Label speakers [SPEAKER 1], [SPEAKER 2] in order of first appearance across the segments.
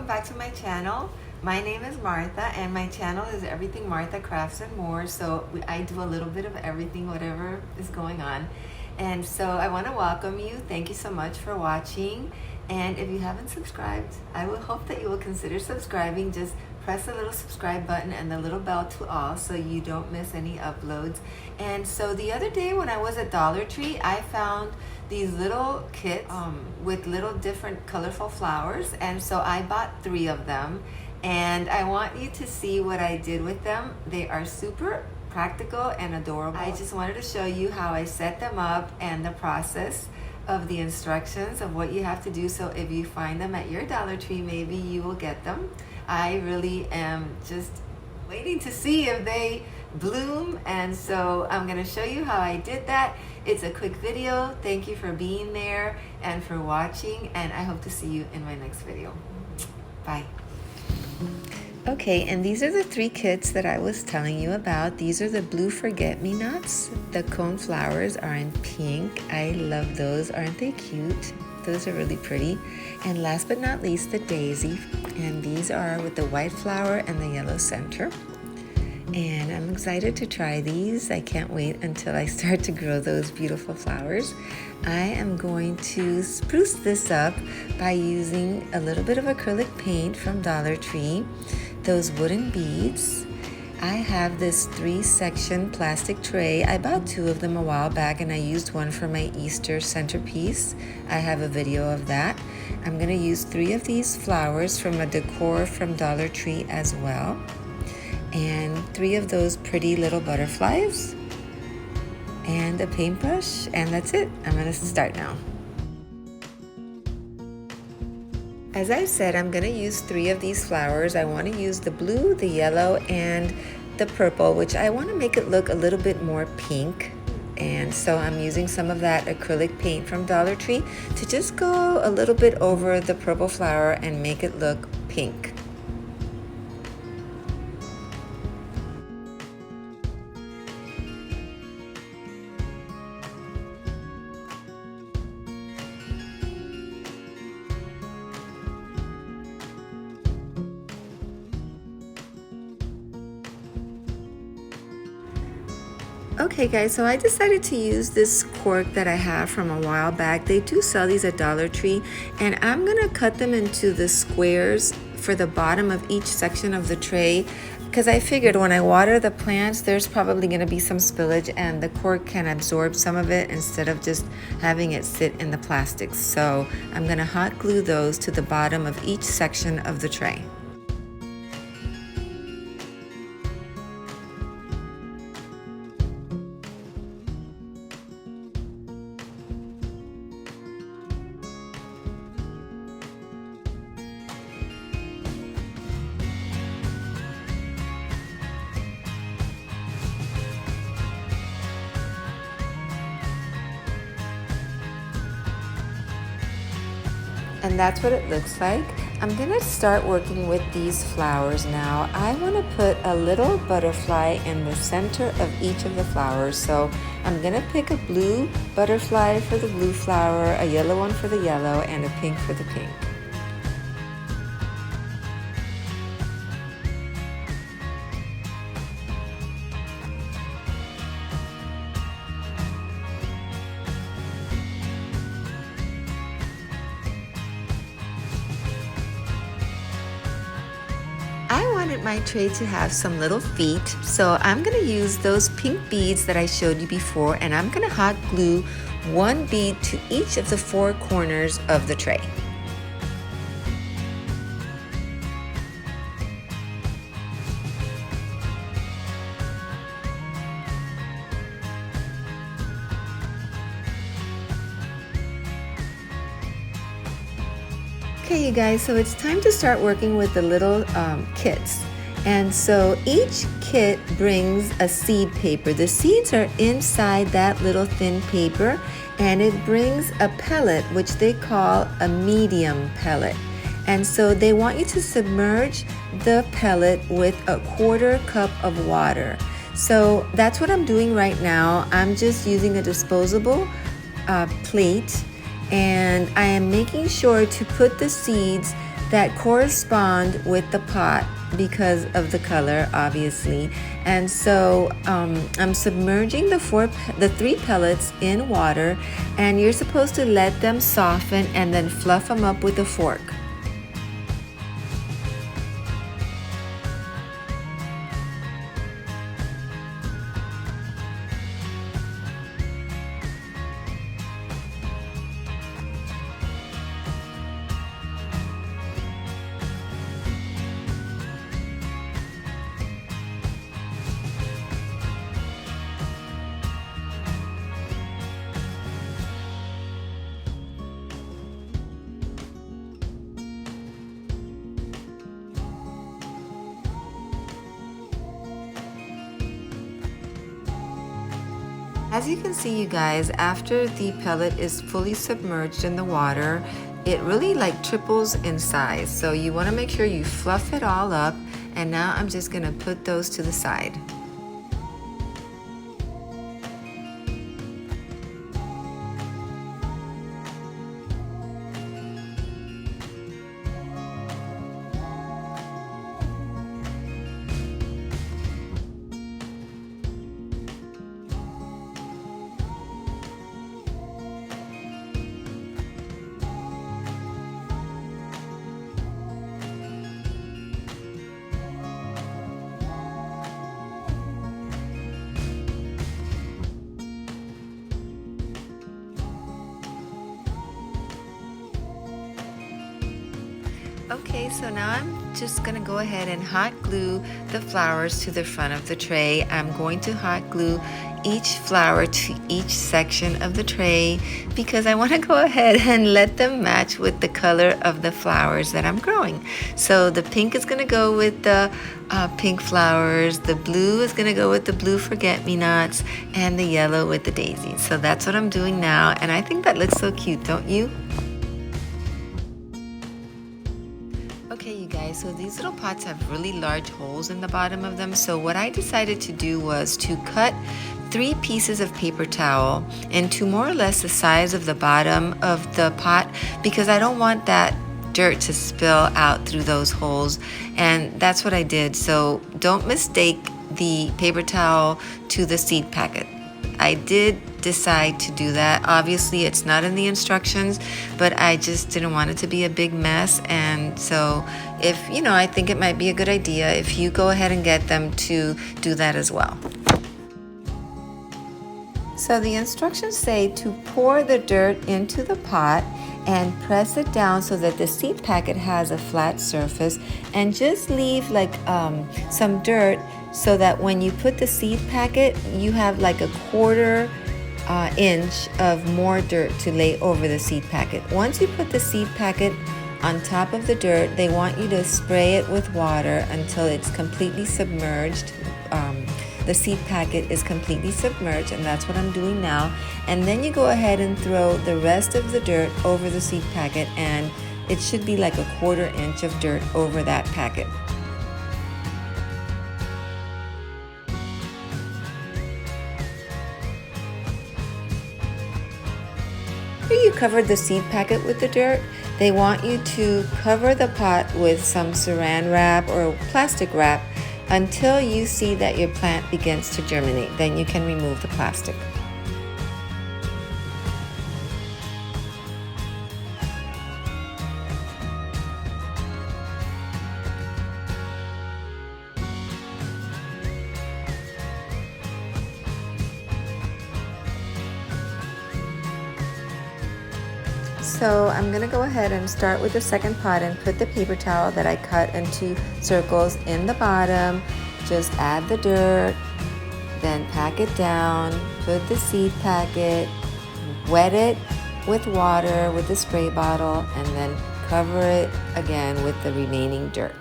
[SPEAKER 1] welcome back to my channel. My name is Martha and my channel is Everything Martha Crafts and More. So I do a little bit of everything, whatever is going on. And so I want to welcome you. Thank you so much for watching. And if you haven't subscribed, I would hope that you will consider subscribing. Just press the little subscribe button and the little bell to all so you don't miss any uploads. And so the other day when I was at Dollar Tree, I found these little kits with little different colorful flowers, and so I bought 3 of them, and I want you to see what I did with them. They are super practical and adorable. I just wanted to show you how I set them up and the process of the instructions of what you have to do, so if you find them at your Dollar Tree, maybe you will get them. I really am just waiting to see if they bloom, and so I'm going to show you how I did that. It's a quick video. Thank you for being there and for watching, and I hope to see you in my next video. Bye. Okay, and these are the 3 kits that I was telling you about. These are the blue forget-me-nots. The cone flowers are in pink. I love those. Aren't they cute? Those are really pretty. And last but not least, the daisy. And these are with the white flower and the yellow center. And I'm excited to try these. I can't wait until I start to grow those beautiful flowers. I am going to spruce this up by using a little bit of acrylic paint from Dollar Tree, those wooden beads. I have this 3-section plastic tray. I bought 2 of them a while back, and I used one for my Easter centerpiece. I have a video of that. I'm going to use 3 of these flowers from a decor from Dollar Tree as well, and 3 of those pretty little butterflies, and a paintbrush, and that's it. I'm going to start now. As I said, I'm going to use 3 of these flowers. I want to use the blue, the yellow, and the purple, which I want to make it look a little bit more pink. And so I'm using some of that acrylic paint from Dollar Tree to just go a little bit over the purple flower and make it look pink. Okay guys, so I decided to use this cork that I have from a while back. They do sell these at Dollar Tree, and I'm gonna cut them into the squares for the bottom of each section of the tray, because I figured when I water the plants, there's probably gonna be some spillage, and the cork can absorb some of it instead of just having it sit in the plastic. So I'm gonna hot glue those to the bottom of each section of the tray. And that's what it looks like. I'm gonna start working with these flowers now. I wanna put a little butterfly in the center of each of the flowers. So I'm gonna pick a blue butterfly for the blue flower, a yellow one for the yellow, and a pink for the pink. I wanted my tray to have some little feet, so I'm going to use those pink beads that I showed you before, and I'm going to hot glue 1 bead to each of the 4 corners of the tray. Okay, you guys, so it's time to start working with the little kits. And so each kit brings a seed paper. The seeds are inside that little thin paper, and it brings a pellet, which they call a medium pellet. And so they want you to submerge the pellet with a 1/4 cup of water. So that's what I'm doing right now. I'm just using a disposable plate, and I am making sure to put the seeds that correspond with the pot because of the color, obviously. And so I'm submerging the 3 pellets in water, and you're supposed to let them soften and then fluff them up with a fork. As you can see, you guys, after the pellet is fully submerged in the water, it really like triples in size. So you want to make sure you fluff it all up. And now I'm just going to put those to the side. Okay, so now I'm just gonna go ahead and hot glue the flowers to the front of the tray. I'm going to hot glue each flower to each section of the tray because I want to go ahead and let them match with the color of the flowers that I'm growing. So the pink is gonna go with the pink flowers, the blue is gonna go with the blue forget-me-nots, and the yellow with the daisies. So that's what I'm doing now, and I think that looks so cute, don't you? Okay, you guys, so these little pots have really large holes in the bottom of them. So what I decided to do was to cut 3 pieces of paper towel into more or less the size of the bottom of the pot because I don't want that dirt to spill out through those holes. And that's what I did. So don't mistake the paper towel to the seed packet. I did decide to do that. Obviously, it's not in the instructions, but I just didn't want it to be a big mess. And so if, I think it might be a good idea if you go ahead and get them to do that as well. So the instructions say to pour the dirt into the pot and press it down so that the seed packet has a flat surface, and just leave like some dirt so that when you put the seed packet, you have like a quarter inch of more dirt to lay over the seed packet. Once you put the seed packet on top of the dirt, they want you to spray it with water until it's completely submerged. The seed packet is completely submerged, and that's what I'm doing now. And then you go ahead and throw the rest of the dirt over the seed packet, and it should be like a quarter inch of dirt over that packet. After you covered the seed packet with the dirt, they want you to cover the pot with some saran wrap or plastic wrap until you see that your plant begins to germinate. Then you can remove the plastic. So I'm going to go ahead and start with the second pot and put the paper towel that I cut into circles in the bottom. Just add the dirt, then pack it down, put the seed packet, wet it with water with the spray bottle, and then cover it again with the remaining dirt.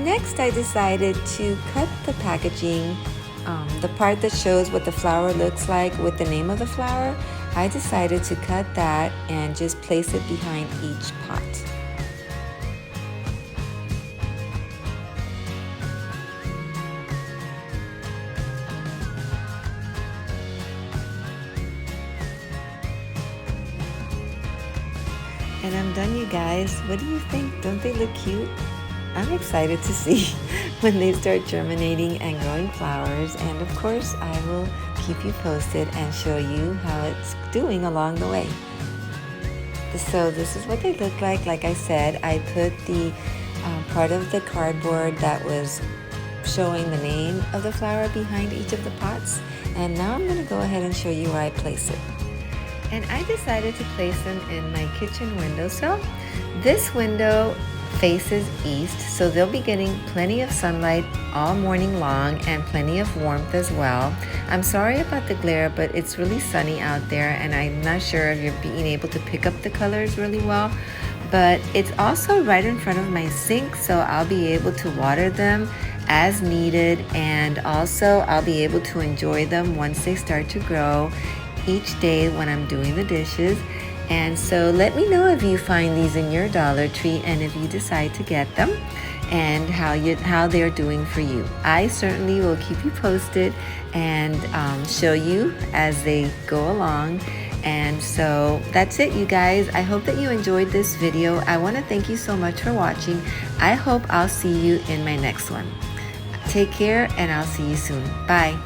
[SPEAKER 1] Next, I decided to cut the packaging, the part that shows what the flower looks like with the name of the flower. I decided to cut that and just place it behind each pot. And I'm done, you guys. What do you think? Don't they look cute? I'm excited to see when they start germinating and growing flowers. And of course, I will keep you posted and show you how it's doing along the way. So this is what they look like. Like I said, I put the part of the cardboard that was showing the name of the flower behind each of the pots. And now I'm going to go ahead and show you where I place it. And I decided to place them in my kitchen windowsill. This window faces east, so they'll be getting plenty of sunlight all morning long and plenty of warmth as well. I'm sorry about the glare, but it's really sunny out there and I'm not sure if you're being able to pick up the colors really well. But it's also right in front of my sink, so I'll be able to water them as needed, and also I'll be able to enjoy them once they start to grow each day when I'm doing the dishes. And so let me know if you find these in your Dollar Tree and if you decide to get them and how they're doing for you. I certainly will keep you posted and show you as they go along. And so that's it, you guys. I hope that you enjoyed this video. I want to thank you so much for watching. I hope I'll see you in my next one. Take care and I'll see you soon. Bye.